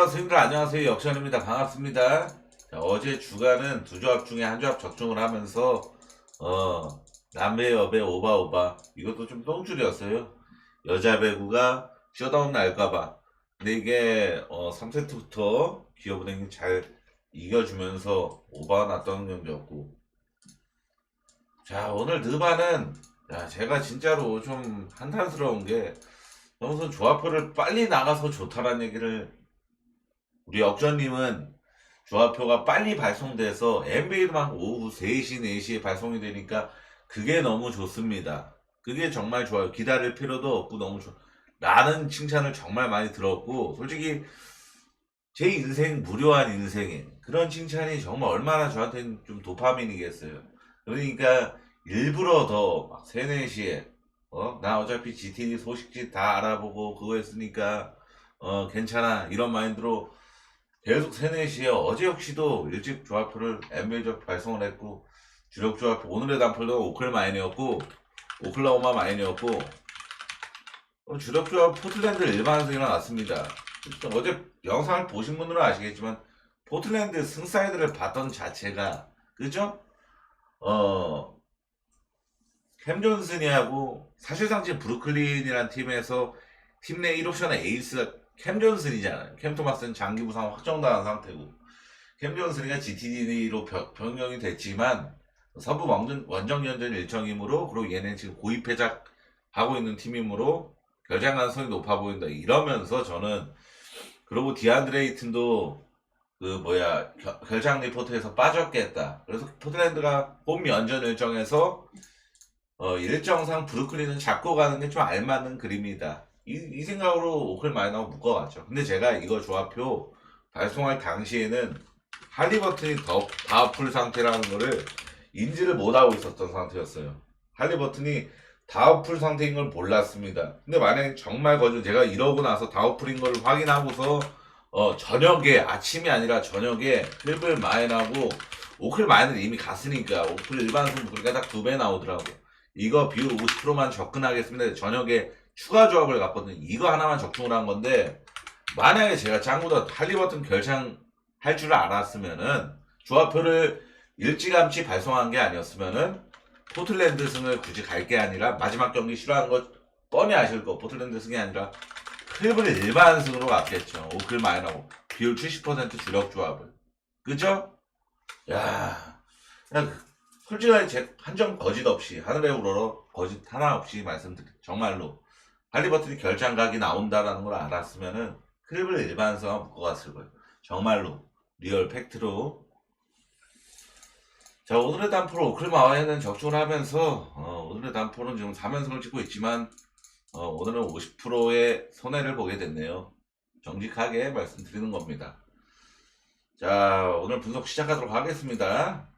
선생님들 안녕하세요. 역시원입니다. 반갑습니다. 자, 어제 주간은 두 조합 중에 한 조합 적중을 하면서 남배 여배 오바오바 이것도 좀 똥줄이었어요. 여자 배구가 셧다운 날까봐. 근데 이게 3세트부터 기업은행이 잘 이겨주면서 오바가 났던 경기였고, 자 오늘 느바는 제가 진짜로 좀 한탄스러운 게, 무슨 조합표를 빨리 나가서 좋다라는 얘기를, 우리 역전님은 조합표가 빨리 발송돼서 NBA도 막 오후 3시, 4시에 발송이 되니까 그게 너무 좋습니다. 그게 정말 좋아요. 기다릴 필요도 없고 너무 좋아. 라는 칭찬을 정말 많이 들었고, 솔직히 제 인생 무료한 인생에 그런 칭찬이 정말 얼마나 저한테는 좀 도파민이겠어요. 그러니까 일부러 더 막 3, 4시에 나 어차피 GTD 소식지 다 알아보고 그거 했으니까 괜찮아 이런 마인드로 계속 3, 4시에, 어제 역시도 일찍 조합표를 NBA 발송을 했고, 주력 조합표 오늘의 단플도 오클 마인이었고, 오클라호마 마인이었고, 주력 조합 포틀랜드 일반에서 일어났습니다. 어제 영상을 보신 분들은 아시겠지만 포틀랜드 승사이드를 봤던 자체가, 그죠? 캠 존슨이하고, 사실상 지금 브루클린이라는 팀에서 팀 내 1옵션의 에이스가 캠 존슨이잖아요. 캠 토마스는 장기 부상 확정당한 상태고, 캠 존슨이가 GTD로 변경이 됐지만 서부 원정연전 일정이므로, 그리고 얘는 지금 고위 패작하고 있는 팀이므로 결장 가능성이 높아 보인다 이러면서, 저는 그리고 디안드레이튼도 결장 리포트에서 빠졌겠다. 그래서 포틀랜드가 홈 연전 일정에서 일정상 브루클린은 잡고 가는 게 좀 알맞는 그림이다. 이 생각으로 오클 마이너가 묶어갔죠. 근데 제가 이거 조합표 발송할 당시에는 할리버튼이 더 다우풀 상태라는 거를 인지를 못하고 있었던 상태였어요. 할리버튼이 다우풀 상태인 걸 몰랐습니다. 근데 만약에 정말 제가 이러고 나서 다우풀인 걸 확인하고서 저녁에, 아침이 아니라 저녁에 클리블 마인하고, 오클 마인은 이미 갔으니까 오클 일반 승부 그러니까 딱 2배 나오더라고. 이거 비율 50%만 접근하겠습니다. 저녁에 추가 조합을 갔거든요. 이거 하나만 적중을 한 건데, 만약에 제가 짱구도 할리버튼 결장할 줄 알았으면은, 조합표를 일찌감치 발송한 게 아니었으면은, 포틀랜드 승을 굳이 갈 게 아니라, 마지막 경기 싫어하는 거 뻔히 아실 거, 포틀랜드 승이 아니라 클리블랜드 일반 승으로 갔겠죠. 오클 마이너고 비율 70% 주력 조합을, 그죠? 야, 그냥 솔직하게 제 한 점 거짓 없이, 하늘에 우러러 거짓 하나 없이 말씀드릴게요. 정말로 할리버튼이 결장각이 나온다라는 걸 알았으면은 클리블랜드 일반 승을 묶어갔을 거예요. 정말로 리얼 팩트로. 자, 오늘의 단포로 오클마와에는 적중을 하면서, 오늘의 단포는 지금 4연승을 찍고 있지만, 오늘은 50%의 손해를 보게 됐네요. 정직하게 말씀드리는 겁니다. 자, 오늘 분석 시작하도록 하겠습니다.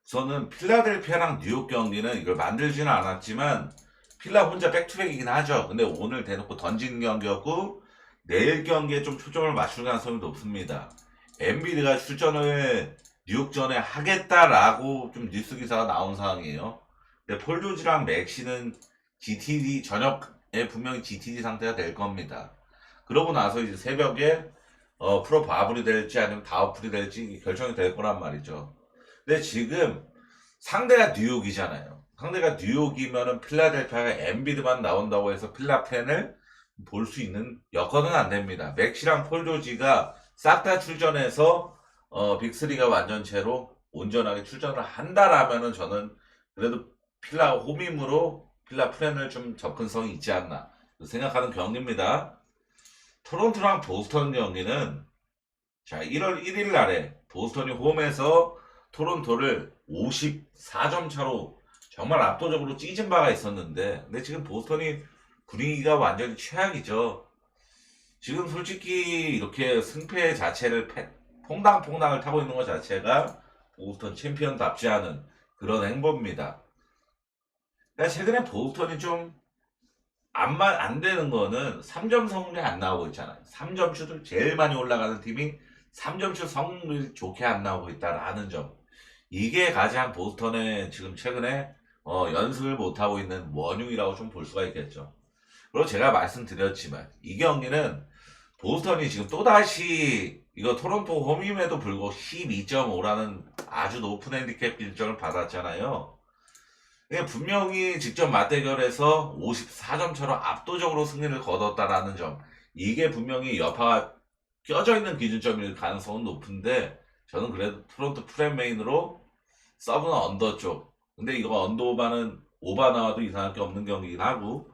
우선은 필라델피아랑 뉴욕 경기는 이걸 만들지는 않았지만, 필라 혼자 백투백이긴 하죠. 근데 오늘 대놓고 던진 경기였고, 내일 경기에 좀 초점을 맞출 가능성이 높습니다. 엔비드가 출전을 뉴욕전에 하겠다라고 좀 뉴스 기사가 나온 상황이에요. 근데 폴 조지랑 맥시는 GTD 저녁에 분명히 GTD 상태가 될 겁니다. 그러고 나서 이제 새벽에 프로 바블이 될지 아니면 다우풀이 될지 결정이 될 거란 말이죠. 근데 지금 상대가 뉴욕이잖아요. 상대가 뉴욕이면은 필라델피아가 엔비드만 나온다고 해서 필라 팬을 볼 수 있는 여건은 안 됩니다. 맥시랑 폴 조지가 싹 다 출전해서 빅3가 완전체로 온전하게 출전을 한다라면은, 저는 그래도 필라 홈임으로 필라 프렌을 좀 접근성이 있지 않나 생각하는 경기입니다. 토론토랑 보스턴 경기는, 자, 1월 1일 날에 보스턴이 홈에서 토론토를 54점 차로 정말 압도적으로 찢은 바가 있었는데, 근데 지금 보스턴이 분위기가 완전히 최악이죠. 지금 솔직히 이렇게 승패 자체를 퐁당퐁당을 타고 있는 것 자체가 보스턴 챔피언답지 않은 그런 행보입니다. 그러니까 최근에 보스턴이 좀 안 되는 거는 3점 성공률이 안 나오고 있잖아요. 3점 슛을 제일 많이 올라가는 팀이 3점 슛 성공률이 좋게 안 나오고 있다라는 점. 이게 가장 보스턴의 지금 최근에 연습을 못하고 있는 원흉이라고 좀 볼 수가 있겠죠. 그리고 제가 말씀드렸지만 이 경기는 보스턴이 지금 또다시 이거 토론토 홈임에도 불구하고 12.5라는 아주 높은 핸디캡 일정을 받았잖아요. 이게 분명히 직접 맞대결에서 54점 차로 압도적으로 승리를 거뒀다라는 점. 이게 분명히 여파가 껴져 있는 기준점일 가능성은 높은데 저는 그래도 토론토 프렘메인으로 서브는 언더 쪽. 근데 이거 언더 오바는 오바 나와도 이상할 게 없는 경기긴 하고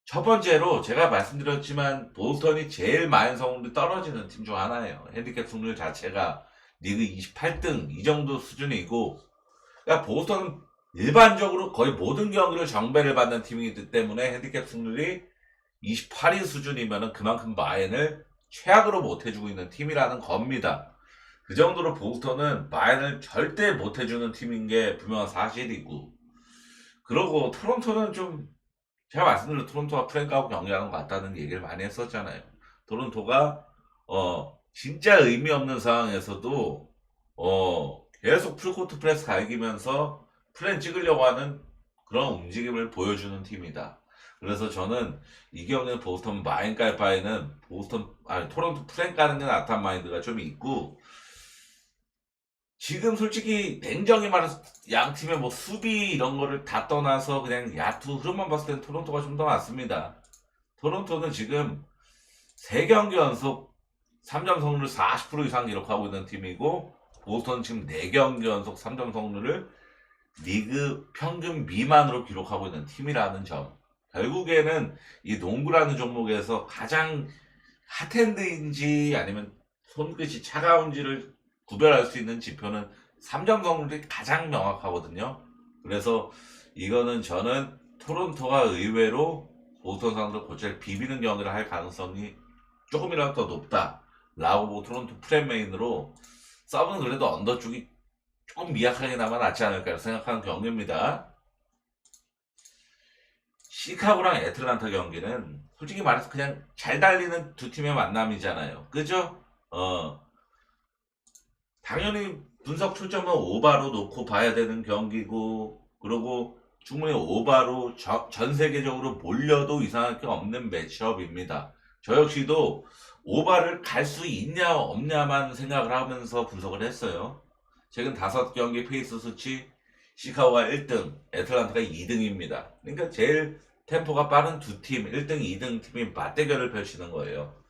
첫 번째로 제가 말씀드렸지만 보스턴이 제일 많은 성공률이 떨어지는 팀 중 하나예요. 핸디캡 승률 자체가 리그 28등 이 정도 수준이고 그러니까 보스턴은 일반적으로 거의 모든 경기를 정배를 받는 팀이기 때문에 핸디캡 승률이 28위 수준이면 그만큼 마인을 최악으로 못해주고 있는 팀이라는 겁니다. 그 정도로 보스턴은 마인을 절대 못해주는 팀인 게 분명한 사실이고 그러고 토론토는 좀 제가 말씀드린 토론토가 프랭크하고 경기하는 것 같다는 얘기를 많이 했었잖아요. 토론토가 진짜 의미 없는 상황에서도 계속 풀코트 프레스 갈기면서 플랜 찍으려고 하는 그런 움직임을 보여주는 팀이다. 그래서 저는 이 경기는 보스턴 마인 깔 바에는 토론토 프랭 까는 게 낫단 마인드가 좀 있고 지금 솔직히 냉정히 말해서 양 팀의 뭐 수비 이런 거를 다 떠나서 그냥 야투 흐름만 봤을 때는 토론토가 좀 더 낫습니다. 토론토는 지금 3경기 연속 3점 성률을 40% 이상 기록하고 있는 팀이고 보스턴은 지금 4경기 연속 3점 성률을 리그 평균 미만으로 기록하고 있는 팀이라는 점. 결국에는 이 농구라는 종목에서 가장 핫핸드인지 아니면 손끝이 차가운지를 구별할 수 있는 지표는 3점 성률이 가장 명확하거든요. 그래서 이거는 저는 토론토가 의외로 보스턴 상대로 곧잘 비비는 경기를 할 가능성이 조금이라도 더 높다라고 토론토 프렘메인으로 서브는 그래도 언더 쪽이 조금 미약하게나마 낫지 않을까 생각하는 경기입니다. 시카고랑 애틀란타 경기는 솔직히 말해서 그냥 잘 달리는 두 팀의 만남이잖아요. 그죠? 당연히 분석 초점은 오바로 놓고 봐야 되는 경기고 그리고 충분히 오바로 전 세계적으로 몰려도 이상할 게 없는 매치업입니다. 저 역시도 오바를 갈 수 있냐 없냐만 생각을 하면서 분석을 했어요. 최근 5경기 페이스 수치 시카고가 1등, 애틀란타가 2등입니다. 그러니까 제일 템포가 빠른 두 팀, 1등, 2등 팀이 맞대결을 펼치는 거예요.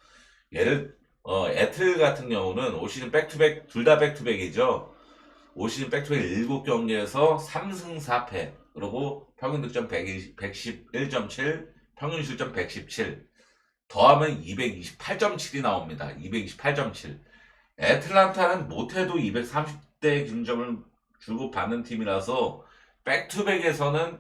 애틀 같은 경우는 올 시즌 백투백, 둘 다 백투백이죠. 올 시즌 백투백 7경기에서 3승 4패, 그리고 평균 득점 111.7, 평균 실점 117, 더하면 228.7이 나옵니다. 228.7. 애틀란타는 못해도 230대 기준점을 주고 받는 팀이라서 백투백에서는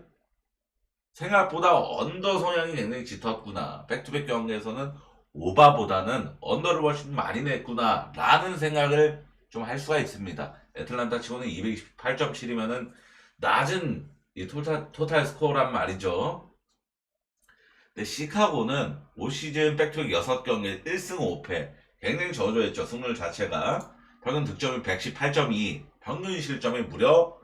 생각보다 언더 성향이 굉장히 짙었구나. 백투백 경기에서는 오바보다는 언더를 훨씬 많이 냈구나 라는 생각을 좀 할 수가 있습니다. 애틀란타 치고는 228.7이면은 낮은 이 토탈 스코어란 말이죠. 근데 시카고는 올 시즌 백투백 6경기 1승 5패 굉장히 저조했죠. 승률 자체가 평균 득점이 118.2, 평균 실점이 무려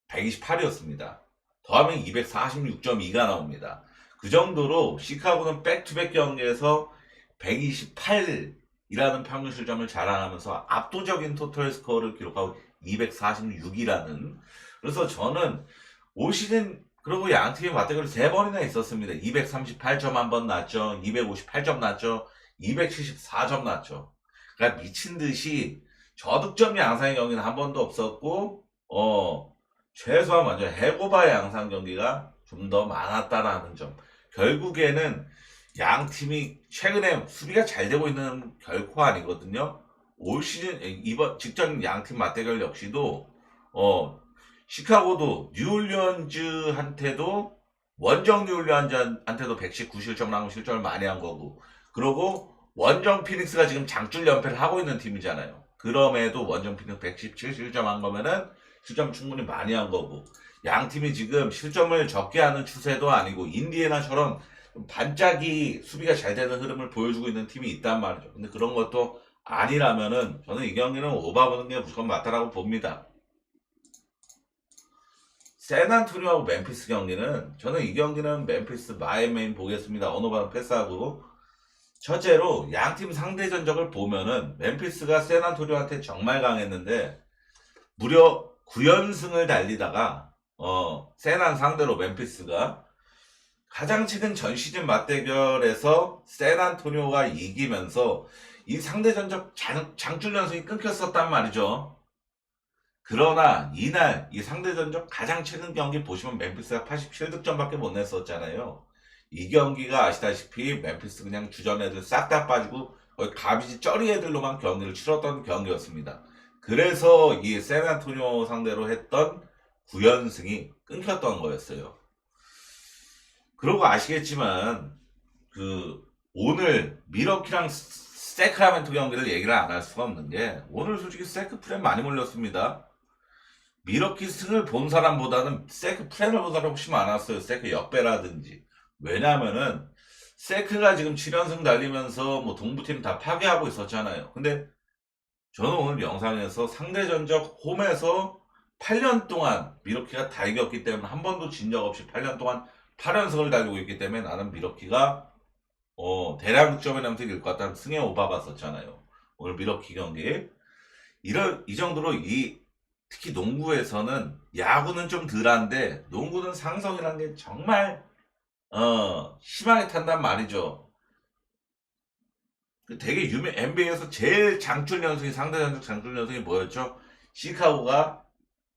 128이었습니다. 더하면 246.2가 나옵니다. 그 정도로 시카고는 백투백 경기에서 128이라는 평균 실점을 자랑하면서 압도적인 토탈 스코어를 기록하고 246이라는 그래서 저는 올 시즌 그리고 양 팀의 맞대결이 3번이나 있었습니다. 238점 한 번 났죠. 258점 났죠. 274점 났죠. 그러니까 미친 듯이 저득점 양상의 경기는 한 번도 없었고 최소한 먼저 해고바 양상 경기가 좀 더 많았다라는 점. 결국에는 양 팀이 최근에 수비가 잘 되고 있는 결코 아니거든요. 올 시즌 이번 직전 양 팀 맞대결 역시도 시카고도 뉴올리언즈한테도 원정 뉴올리언즈한테도 119실점 나온 실점을 많이 한 거고 그러고 원정 피닉스가 지금 장줄 연패를 하고 있는 팀이잖아요. 그럼에도 원정 피닉스 117실점 한 거면은 실점 충분히 많이 한 거고 양 팀이 지금 실점을 적게 하는 추세도 아니고 인디애나처럼 반짝이 수비가 잘 되는 흐름을 보여주고 있는 팀이 있단 말이죠. 근데 그런 것도 아니라면은 저는 이 경기는 오바 보는 게 무조건 맞다라고 봅니다. 샌안토니오하고 멤피스 경기는 저는 이 경기는 멤피스 마이메인 보겠습니다. 언어반 패스하고 첫째로 양팀 상대 전적을 보면은 멤피스가 샌안토니오한테 정말 강했는데 무려 9연승을 달리다가 샌안 상대로 멤피스가 가장 최근 전 시즌 맞대결에서 샌안토니오가 이기면서 이 상대 전적 장줄 연승이 끊겼었단 말이죠. 그러나 이날 이 상대 전적 가장 최근 경기 보시면 멤피스가 87득점밖에 못 냈었잖아요. 이 경기가 아시다시피 멤피스 그냥 주전 애들 싹 다 빠지고 거의 가비지 쩌리 애들로만 경기를 치렀던 경기였습니다. 그래서 이 샌안토니오 상대로 했던 9연승이 끊겼던 거였어요. 그러고 아시겠지만 오늘 미러키랑 세크라멘토 경기를 얘기를 안 할 수가 없는 게 오늘 솔직히 세크 프렌 많이 몰렸습니다. 미러키 승을 본 사람보다는 세크 프렌을 본 사람이 훨씬 많았어요. 세크 역배라든지. 왜냐면은 세크가 지금 7연승 달리면서 뭐 동부팀 다 파괴하고 있었잖아요. 근데 저는 오늘 영상에서 상대 전적 홈에서 8년 동안 미러키가 다 이겼기 때문에 한 번도 진 적 없이 8년 동안 8연승을 달리고 있기 때문에 나는 미러키가 대량 득점에 남서 이길 것 같다는 승에 오바봤었잖아요. 오늘 미러키 경기. 이 정도로 특히 농구에서는 야구는 좀 덜한데 농구는 상성이라는 게 정말 심하게 탄단 말이죠. 되게 NBA에서 제일 장출 연승이 상대 전적 장출 연승이 뭐였죠?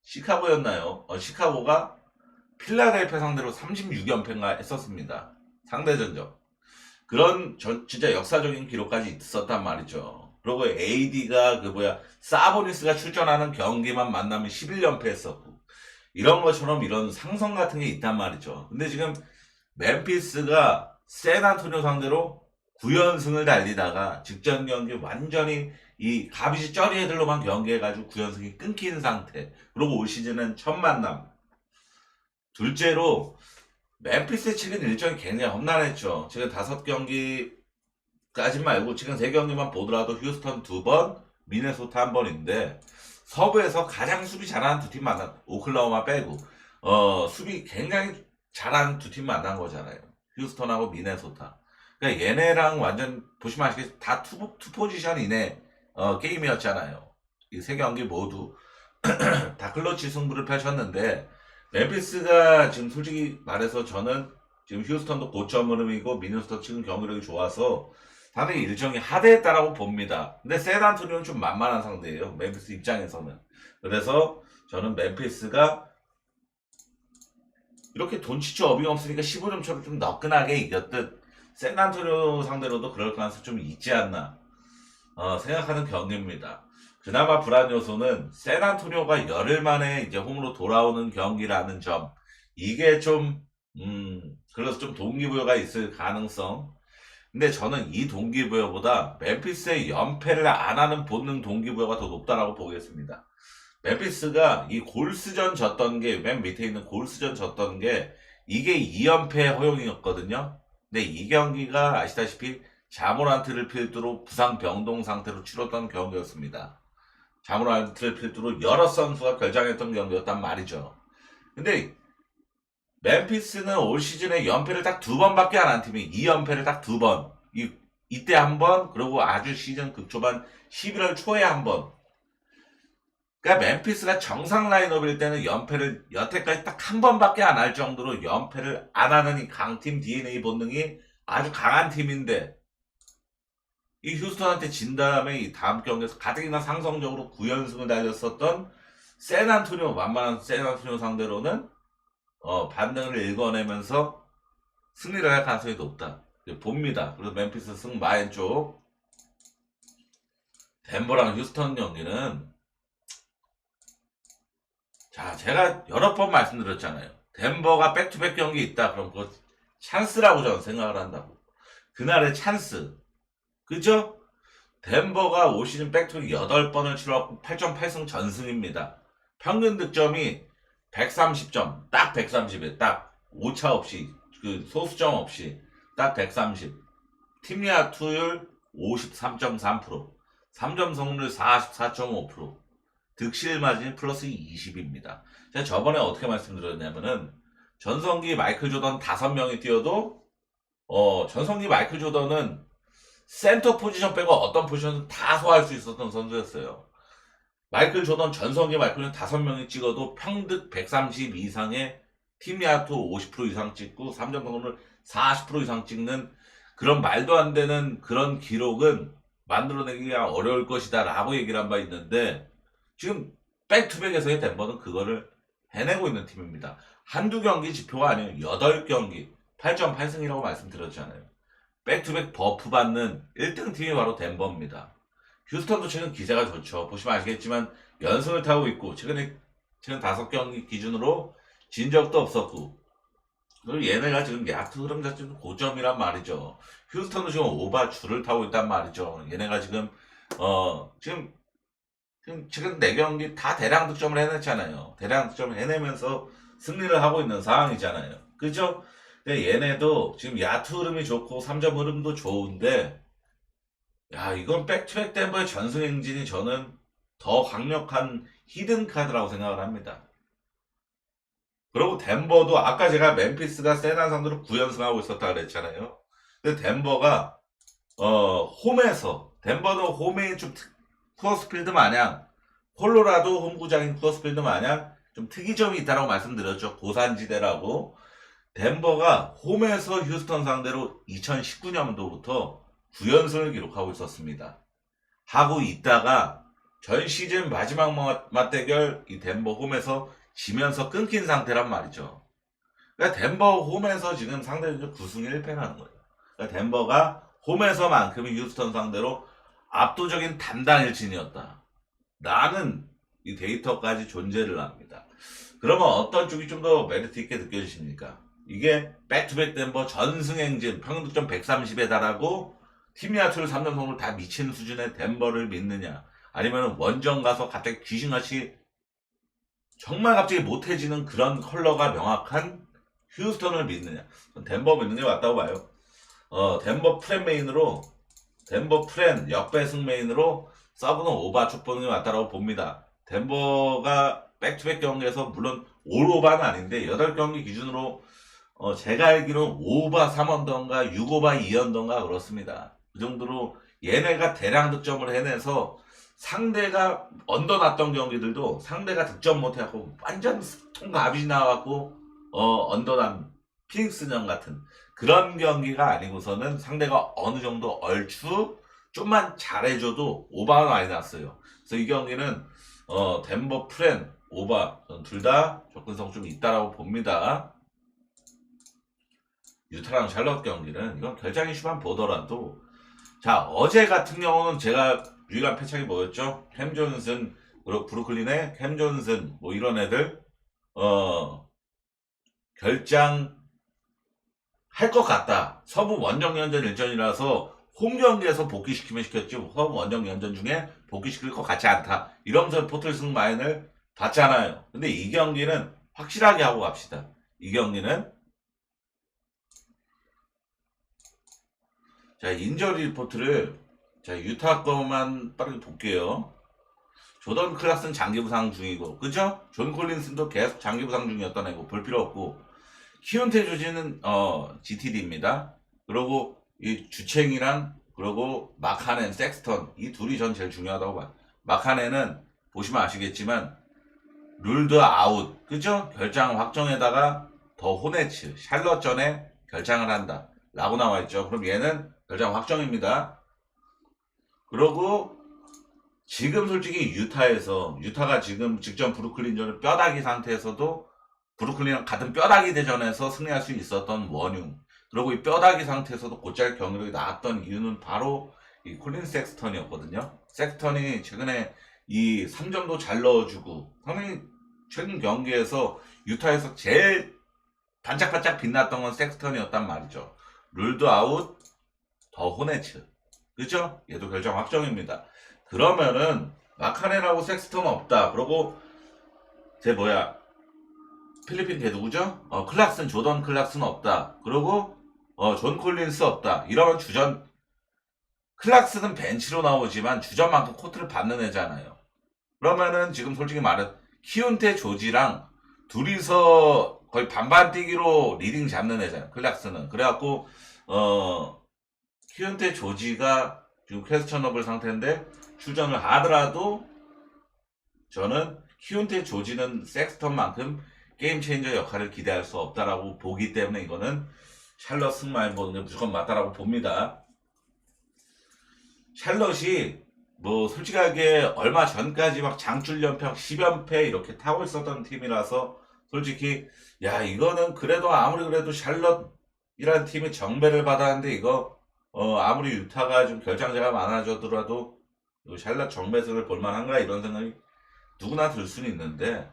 시카고였나요? 시카고가 필라델피아 상대로 36연패인가 했었습니다. 상대 전적. 그런 진짜 역사적인 기록까지 있었단 말이죠. 그리고 AD가 사보니스가 출전하는 경기만 만나면 11연패 했었고 이런 것처럼 이런 상성 같은 게 있단 말이죠. 근데 지금 멤피스가 샌안토니오 상대로 9연승을 달리다가 직전 경기 완전히 이 가비지 쩌리 애들로만 경기해가지고 9연승이 끊긴 상태. 그리고 올 시즌은 첫 만남. 둘째로 멤피스의 최근 일정이 굉장히 험난했죠. 지금 5경기까지 말고 지금 3경기만 보더라도 휴스턴 2번, 미네소타 1번인데 서부에서 가장 수비 잘하는 두 팀 만난 오클라호마 빼고 수비 굉장히 잘하는 두 팀 만난 거잖아요. 휴스턴하고 미네소타. 그러니까 얘네랑 완전 보시면 아시겠지만 다 투 포지션 이내 게임이었잖아요. 이 3경기 모두 다 클러치 승부를 펼쳤는데 멤피스가 지금 솔직히 말해서 저는 지금 휴스턴도 고점 흐름이고 미네소타 지금 경기력이 좋아서 상당히 일정이 하대했다라고 봅니다. 근데 샌안토니오는 좀 만만한 상대예요. 멤피스 입장에서는. 그래서 저는 멤피스가 이렇게 돈치치 어빙 없으니까 15점처럼 좀 너끈하게 이겼듯 샌안토니오 상대로도 그럴 가능성이 좀 있지 않나 생각하는 경기입니다. 그나마 불안 요소는 샌안토니오가 열흘 만에 이제 홈으로 돌아오는 경기라는 점. 이게 그래서 좀 동기부여가 있을 가능성. 근데 저는 이 동기부여보다 멤피스의 연패를 안 하는 본능 동기부여가 더 높다라고 보겠습니다. 멤피스가 이 골스전 졌던 게, 맨 밑에 있는 골스전 졌던 게, 이게 2연패 허용이었거든요. 근데 이 경기가 아시다시피 자모란트를 필두로 부상 병동 상태로 치렀던 경기였습니다. 자모란트를 필두로 여러 선수가 결장했던 경기였단 말이죠. 근데 멤피스는 올 시즌에 연패를 딱 2번밖에 안 한 팀이 2연패를 딱 2번. 이때 한 번, 그리고 아주 시즌 극초반 11월 초에 한 번. 그러니까 멤피스가 정상 라인업일 때는 연패를 여태까지 딱 한 번밖에 안 할 정도로 연패를 안 하는 이 강팀 DNA 본능이 아주 강한 팀인데 이 휴스턴한테 진 다음에 이 다음 경기에서 가뜩이나 상성적으로 9연승을 달렸었던 샌안토니오, 만만한 샌안토니오 상대로는 반등을 읽어내면서 승리를 할 가능성이 높다 봅니다. 그래서 멤피스 승마인 쪽 덴버랑 휴스턴 경기는 자, 제가 여러 번 말씀드렸잖아요. 덴버가 백투백 경기 있다. 그럼 그거 찬스라고 저는 생각을 한다고. 그날의 찬스. 그죠? 덴버가 올 시즌 백투백 8번을 치러갖고 8.8승 전승입니다. 평균 득점이 130점. 딱 130에 딱 오차 없이 소수점 없이 딱 130. 팀리아 투율 53.3%. 3점 성공률 44.5%. 득실 마진 플러스 20입니다. 제가 저번에 어떻게 말씀드렸냐면은 전성기 마이클 조던 5명이 뛰어도 전성기 마이클 조던은 센터 포지션 빼고 어떤 포지션은 다 소화할 수 있었던 선수였어요. 마이클 조던 전성기 마이클은 5명이 찍어도 평득 130 이상의 팀 야투 50% 이상 찍고 3점 성공을 40% 이상 찍는 그런 말도 안 되는 그런 기록은 만들어내기가 어려울 것이다 라고 얘기를 한 바 있는데, 지금 백투백에서의 덴버는 그거를 해내고 있는 팀입니다. 한두 경기 지표가 아니에요. 8경기 8.8승이라고 말씀드렸잖아요. 백투백 버프 받는 1등 팀이 바로 덴버입니다. 휴스턴도 최근 기세가 좋죠. 보시면 아시겠지만 연승을 타고 있고, 최근 5경기 기준으로 진 적도 없었고, 그리고 얘네가 지금 야투 흐름 자체도 고점이란 말이죠. 휴스턴도 지금 오바 줄을 타고 있단 말이죠. 얘네가 지금 최근 4경기 다 대량 득점을 해냈잖아요. 대량 득점을 해내면서 승리를 하고 있는 상황이잖아요. 그죠? 근데 얘네도 지금 야투 흐름이 좋고 3점 흐름도 좋은데, 야, 이건 백투백 덴버의 전승 행진이 저는 더 강력한 히든 카드라고 생각을 합니다. 그리고 덴버도 아까 제가 멤피스가 세난 상대로 9연승하고 있었다 그랬잖아요. 근데 덴버가 홈에서, 덴버도 홈이 좀 쿠어스필드 마냥, 콜로라도 홈구장인 쿠어스필드 마냥 좀 특이점이 있다라고 말씀드렸죠. 고산지대라고. 덴버가 홈에서 휴스턴 상대로 2019년도부터 9연승을 기록하고 있었습니다. 하고 있다가 전 시즌 마지막 맞대결 이 덴버 홈에서 지면서 끊긴 상태란 말이죠. 그러니까 덴버 홈에서 지금 상대적으로 9승 1패라는 거예요. 그러니까 덴버가 홈에서만큼은 휴스턴 상대로 압도적인 담당 일진이었다. 라는 이 데이터까지 존재를 합니다. 그러면 어떤 쪽이 좀 더 메리트 있게 느껴지십니까? 이게 백투백 덴버 전승 행진, 평균 득점 130에 달하고 팀 야투를 3점 성공을 다 미치는 수준의 덴버를 믿느냐, 아니면 원정 가서 갑자기 귀신같이 정말 갑자기 못해지는 그런 컬러가 명확한 휴스턴을 믿느냐. 덴버 믿는 게 맞다고 봐요. 덴버 프렌 메인으로, 덴버 프렌 역배승 메인으로 서브는 오바 쪽 보는 게 맞다고 봅니다. 덴버가 백투백 경기에서 물론 올 오바는 아닌데 8경기 기준으로 제가 알기로 5오바 3언더인가 6오바 2언더인가 그렇습니다. 그 정도로 얘네가 대량 득점을 해내서 상대가 언더 났던 경기들도 상대가 득점 못해갖고 완전 통갑이 나와갖고 언더난 피닉스전 같은 그런 경기가 아니고서는 상대가 어느 정도 얼추 좀만 잘해줘도 오바가 많이 났어요. 그래서 이 경기는 덴버 프렌 오바 둘 다 접근성 좀 있다라고 봅니다. 유타랑 샬럿 경기는 이건 결장이 심한 보더라도, 자, 어제 같은 경우는 제가 유일한 패착이 뭐였죠? 캠 존슨, 그리고 브루클린의 캠 존슨, 뭐 이런 애들 결장 할 것 같다. 서부 원정 연전 일전이라서 홈 경기에서 복귀시키면 시켰지 서부 원정 연전 중에 복귀시킬 것 같지 않다. 이러면서 포틀승 마인을 봤잖아요. 근데 이 경기는 확실하게 하고 갑시다. 이 경기는, 자, 인저리 리포트를, 자, 유타 거만 빠르게 볼게요. 조던 클락슨 장기 부상 중이고, 그죠? 존 콜린슨도 계속 장기 부상 중이었던 애고, 볼 필요 없고, 키온테 조지는 GTD입니다. 그리고 이 주챙이랑, 그리고 마카넨, 섹스턴, 이 둘이 전 제일 중요하다고 봐요. 마카넨은 보시면 아시겠지만 룰드 아웃, 그죠? 결장 확정에다가 더 호네츠, 샬럿전에 결장을 한다 라고 나와있죠. 그럼 얘는 결장 확정입니다. 그러고 지금 솔직히 유타가 지금 직전 브루클린전을 뼈다귀 상태에서도 브루클린이랑 같은 뼈다귀 대전에서 승리할 수 있었던 원흉, 그리고 이 뼈다귀 상태에서도 곧잘 경기력이 나왔던 이유는 바로 이 콜린 섹스턴이었거든요. 섹스턴이 최근에 이 3점도 잘 넣어주고, 상당히 최근 경기에서 유타에서 제일 반짝반짝 빛났던 건 섹스턴이었단 말이죠. 룰드 아웃, 더 호네츠, 그죠? 얘도 결정 확정입니다. 그러면은 마카넨하고 섹스턴 없다. 그리고 필리핀 걔 누구죠? 클락슨, 조던 클락슨 없다. 그리고 존 콜린스 없다. 이러면 클락슨은 벤치로 나오지만 주전만큼 코트를 받는 애잖아요. 그러면은 지금 솔직히 말해 키운테 조지랑 둘이서 거의 반반 뛰기로 리딩 잡는 애잖아요. 클락슨은. 그래갖고 키운테 조지가 지금 퀘스천너블 상태인데 출전을 하더라도 저는 키운테 조지는 섹스턴만큼 게임 체인저 역할을 기대할 수 없다라고 보기 때문에 이거는 샬럿 승마인 보는 게 무조건 맞다라고 봅니다. 샬럿이 뭐 솔직하게 얼마 전까지 막 장출 연평 10연패 이렇게 타고 있었던 팀이라서 솔직히 야 이거는 그래도 아무리 그래도 샬럿이라는 팀이 정배를 받았는데 이거 아무리 유타가 좀 결장자가 많아져더라도 이거 샬럿 정배승을 볼만한가 이런 생각이 누구나 들 수는 있는데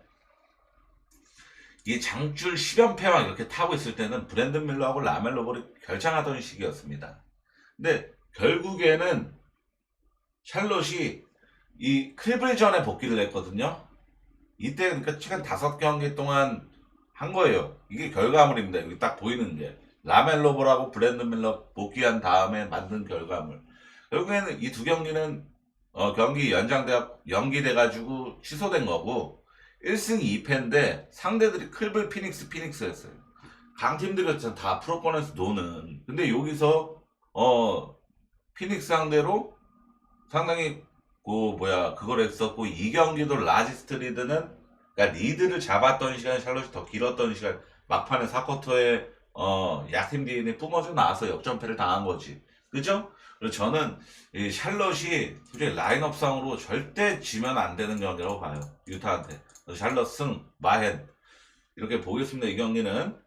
이 장줄 10연패 막 이렇게 타고 있을 때는 브랜든 밀러하고 라멜로 볼이 결장하던 시기였습니다. 근데 결국에는 샬롯이 이 클브리전에 복귀를 했거든요. 이때 그러니까 최근 5경기 동안 한 거예요. 이게 결과물입니다. 여기 딱 보이는 게 라멜로 볼하고 브랜든 밀러 복귀한 다음에 만든 결과물. 결국에는 이 두 경기는 경기 연기돼가지고 취소된 거고 1승 2패인데 상대들이 클블 피닉스였어요. 강팀들이었잖아. 다 프로권에서 노는. 근데 여기서 피닉스 상대로 상당히 그걸 했었고 이 경기도 라지스트 리드는 그러니까 리드를 잡았던 시간 샬롯이 더 길었던 시간 막판에 4쿼터에 약팀 디인이 뿜어져 나와서 역전패를 당한 거지. 그죠? 그래서 저는 이 샬롯이 솔직히 라인업상으로 절대 지면 안 되는 경기라고 봐요. 유타한테. 샬롯 승, 마헨 이렇게 보겠습니다. 이 경기는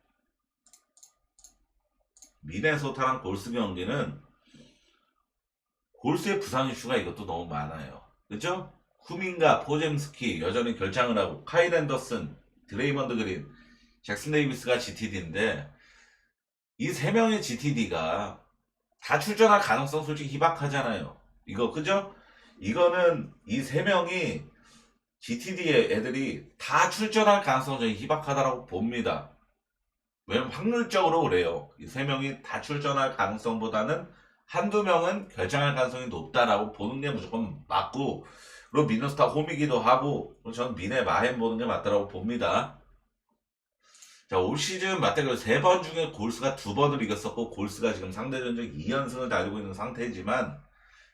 미네소타랑 골스 경기는 골스의 부상 이슈가 이것도 너무 많아요. 그죠? 후민가, 포젬스키 여전히 결장을 하고 카일 앤더슨, 드레이먼드 그린, 잭슨 데이비스가 GTD인데 이 세 명의 GTD가 다 출전할 가능성 솔직히 희박하잖아요. 이거 그죠? 이거는 이 세 명이 GTD의 애들이 다 출전할 가능성은 저는 희박하다고 봅니다. 왜냐면 확률적으로 그래요. 이 세 명이 다 출전할 가능성보다는 한두 명은 결정할 가능성이 높다라고 보는 게 무조건 맞고 그리고 미네소타 홈이기도 하고 저는 미네 마헨 보는 게 맞다라고 봅니다. 자, 올 시즌 맞대결 3번 중에 골스가 2번을 이겼었고 골스가 지금 상대 전적 2연승을 달리고 있는 상태지만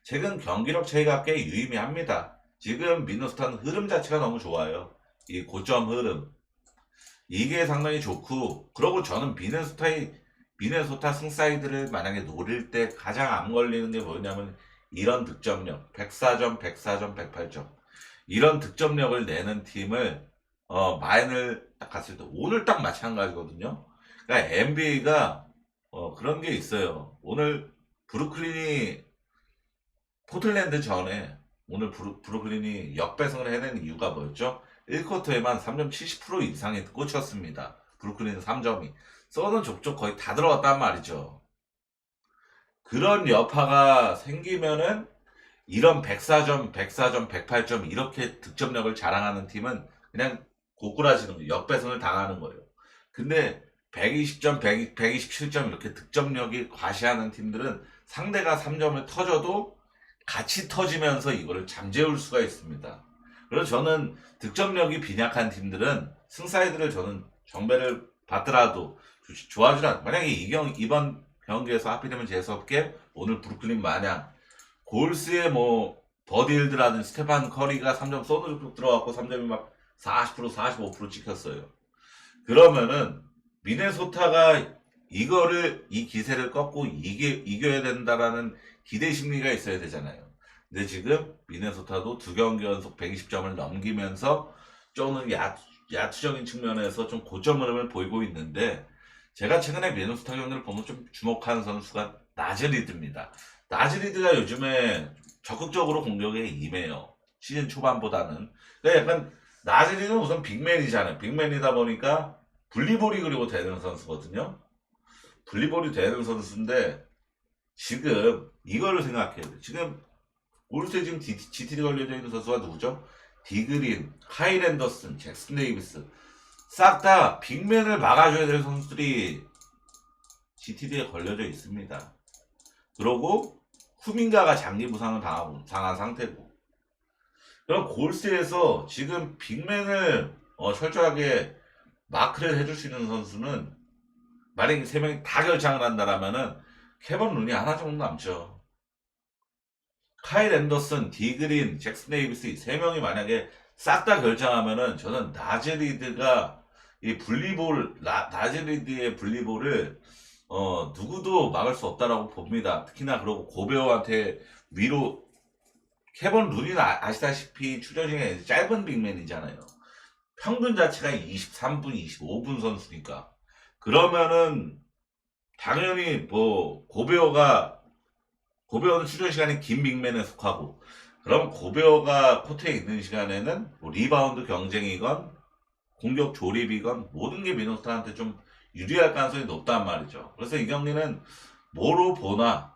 최근 경기력 차이가 꽤 유의미합니다. 지금 미네소타는 흐름 자체가 너무 좋아요. 이 고점 흐름 이게 상당히 좋고 그러고 저는 미네소타 승사이드를 만약에 노릴 때 가장 안 걸리는 게 뭐냐면 이런 득점력 104점 108점 이런 득점력을 내는 팀을 마인을 딱 갔을 때 오늘 딱 마찬가지거든요. 그러니까 NBA가 그런 게 있어요. 오늘 브루클린이 포틀랜드 전에 오늘 브루클린이 역배승을 해낸 이유가 뭐였죠? 1쿼터에만 3점 70% 이상이 꽂혔습니다. 브루클린 3점이. 써는 족족 거의 다 들어갔단 말이죠. 그런 여파가 생기면은 이런 104점, 108점 이렇게 득점력을 자랑하는 팀은 그냥 고꾸라지는 거예요. 역배승을 당하는 거예요. 근데 120점, 127점 이렇게 득점력이 과시하는 팀들은 상대가 3점을 터져도 같이 터지면서 이거를 잠재울 수가 있습니다. 그래서 저는 득점력이 빈약한 팀들은 승사이드를 저는 정배를 받더라도 좋아하지 않아요. 만약에 이번 경기에서 하필이면 재수없게 오늘 브루클린 마냥 골스의 뭐 버디힐드라든 스테판 커리가 3점 쏘는 들어갔고 3점이 막 40% 45% 찍혔어요. 그러면은 미네소타가 이 기세를 꺾고 이겨야 된다라는 기대 심리가 있어야 되잖아요. 근데 지금 미네소타도 2경기 연속 120점을 넘기면서 쪼는 야투적인 측면에서 좀 고점 흐름을 보이고 있는데 제가 최근에 미네소타 경기를 보면 좀 주목하는 선수가 나즈리드입니다. 나즈리드가 요즘에 적극적으로 공격에 임해요. 시즌 초반보다는. 그러니까 약간 나즈리드는 우선 빅맨이잖아요. 빅맨이다 보니까 분리볼이 그리고 되는 선수거든요. 분리볼이 되는 선수인데 지금 이거를 생각해야 돼. 지금 골스에 지금 GTD 걸려져 있는 선수가 누구죠? 디그린, 카일 앤더슨, 잭슨 데이비스 싹 다 빅맨을 막아줘야 될 선수들이 GTD에 걸려져 있습니다. 그러고 후민가가 장기 부상을 당한 상태고 그럼 골스에서 지금 빅맨을 철저하게 마크를 해줄 수 있는 선수는 만약에 3명이 다 결장을 한다라면은 케번 룬이 하나 정도 남죠. 카일 앤더슨, 디그린, 잭슨 데이비스 이 세 명이 만약에 싹 다 결정하면은 저는 나즈리드가 이 분리볼, 나즈리드의 분리볼을 누구도 막을 수 없다라고 봅니다. 특히나 그러고 고베어한테 위로 케번 룬이 아시다시피 출전 시간이 짧은 빅맨이잖아요. 평균 자체가 23분, 25분 선수니까. 그러면은 당연히 뭐 고베어는 출전 시간이 긴 빅맨에 속하고 그럼 고베어가 코트에 있는 시간에는 뭐 리바운드 경쟁이건 공격 조립이건 모든 게 미노스타한테 좀 유리할 가능성이 높단 말이죠. 그래서 이 경기는 뭐로 보나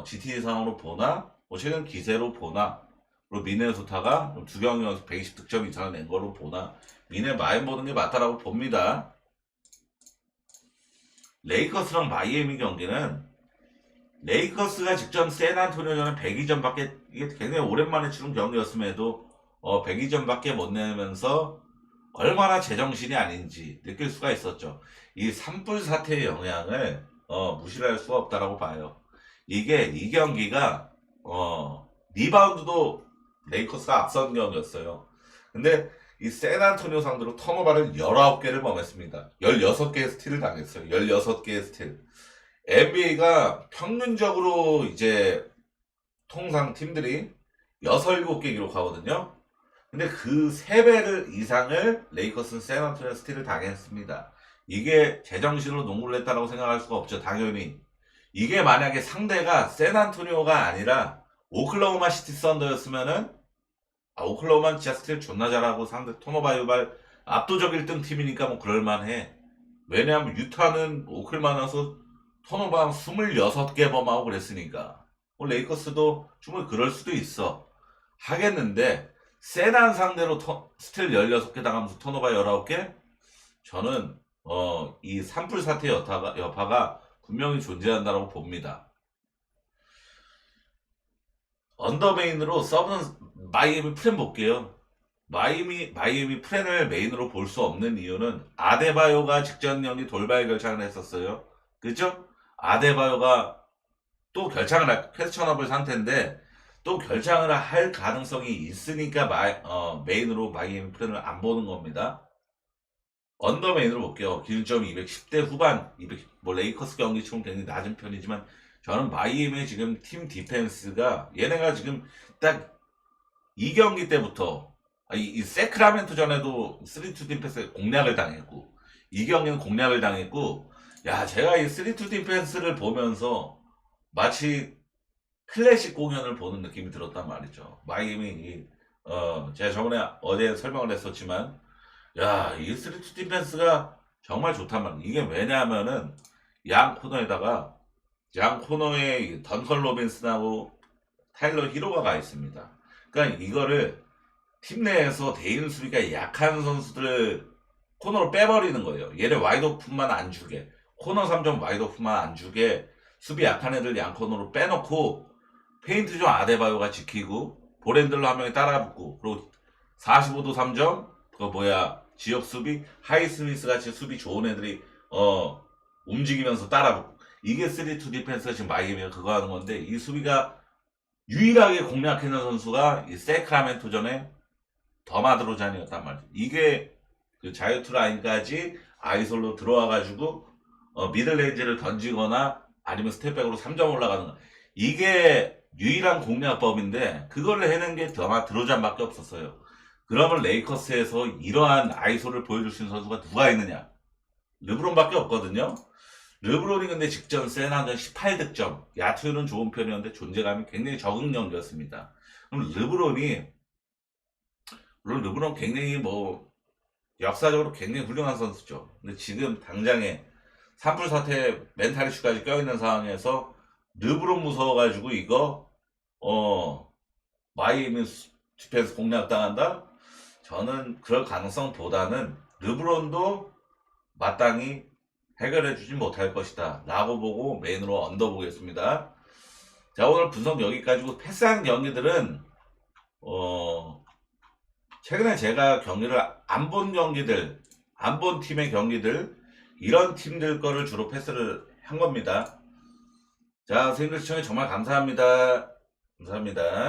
GT 상으로 보나 뭐 최근 기세로 보나 그리고 미네소타가 두 경기 연속 120득점 이상을 낸 거로 보나 미네 마인 보는 게 맞다라고 봅니다. 레이커스랑 마이애미 경기는 레이커스가 직전 샌안토니오전에 102점밖에 이게 굉장히 오랜만에 치른 경기였음에도 102점밖에 못 내면서 얼마나 제정신이 아닌지 느낄 수가 있었죠. 이 산불 사태의 영향을 무시를 할 수가 없다라고 봐요. 이게 이 경기가 리바운드도 레이커스가 앞선 경기였어요. 근데 이 샌안토니오 상대로 턴오버를 19개를 범했습니다. 16개의 스틸을 당했어요. 16개의 스틸. NBA가 평균적으로 이제 통상 팀들이 6, 7개 기록하거든요. 근데 그 3배를 이상을 레이커스는 샌안토니오 스틸을 당했습니다. 이게 제정신으로 농구를 했다고 생각할 수가 없죠. 당연히. 이게 만약에 상대가 샌안토니오가 아니라 오클라호마 시티 썬더였으면은 오클라호마는 진짜 스틸 존나 잘하고 상대 턴오버 유발 압도적 1등 팀이니까 뭐 그럴만해. 왜냐하면 유타는 오클만와서 턴오버 26개 범하고 그랬으니까. 뭐 레이커스도 충분히 그럴 수도 있어. 하겠는데 세난 상대로 스틸 16개 당하면서 턴오버 19개? 저는 이 산불 사태 여파가 분명히 존재한다고 봅니다. 언더메인으로 서브는 마이애미 프렌 볼게요. 마이애미 프렌을 메인으로 볼 수 없는 이유는 아데바요가 직전 경기 돌발 결창을 했었어요. 그죠? 아데바요가 또 결창을 할 퀘스천업을 상태인데 또 결창을 할 가능성이 있으니까 메인으로 마이애미 프렌을 안 보는 겁니다. 언더메인으로 볼게요. 기준점 210대 후반, 뭐 레이커스 경기치고는 굉장히 낮은 편이지만 저는 마이애미의 지금 팀 디펜스가 얘네가 지금 딱 이 경기 때부터 이 세크라멘토 전에도 3-2 디펜스 공략을 당했고 이 경기는 공략을 당했고 야 제가 이 3-2 디펜스를 보면서 마치 클래식 공연을 보는 느낌이 들었단 말이죠. 마이애미 제가 저번에 어제 설명을 했었지만 야 이 3-2 디펜스가 정말 좋단 말이에요. 이게 왜냐하면은 양 코너에 던컨 로빈슨하고 타일러 히로가 가 있습니다. 그러니까 이거를 팀 내에서 대인 수비가 약한 선수들을 코너로 빼버리는 거예요. 얘를 와이드 오픈만 안 주게 코너 3점 와이드 오픈만 안 주게 수비 약한 애들 양 코너로 빼놓고 페인트 좀 아데바요가 지키고 볼핸들러 한 명이 따라붙고 그리고 45도 3점 지역 수비 하이스미스 같이 수비 좋은 애들이 움직이면서 따라붙고 이게 3-2 디펜스가 지금 마이애미가 그거 하는 건데 이 수비가 유일하게 공략해낸 선수가 이 세크라멘토전에 더마드로잔이었단 말이죠. 이게 그 자유투 라인까지 아이솔로 들어와가지고 미들레인지를 던지거나 아니면 스텝백으로 3점 올라가는 거. 이게 유일한 공략법인데 그걸 해낸 게 더마드로잔밖에 없었어요. 그러면 레이커스에서 이러한 아이솔을 보여줄 수 있는 선수가 누가 있느냐? 르브론밖에 없거든요. 르브론이 근데 직전 샌안토니오 18득점, 야투는 좋은 편이었는데 존재감이 굉장히 적은 경기였습니다. 그럼 물론 르브론 굉장히 뭐 역사적으로 굉장히 훌륭한 선수죠. 근데 지금 당장에 산불 사태 멘탈 이슈까지 껴있는 상황에서 르브론 무서워가지고 이거 마이애미 디펜스 공략당한다? 저는 그럴 가능성보다는 르브론도 마땅히 해결해주지 못할 것이다 라고 보고 메인으로 언더보겠습니다. 자 오늘 분석 여기까지고 패스한 경기들은 최근에 제가 경기를 안 본 팀의 경기들 이런 팀들 거를 주로 패스를 한 겁니다. 자, 선생님들 시청해 정말 감사합니다. 감사합니다.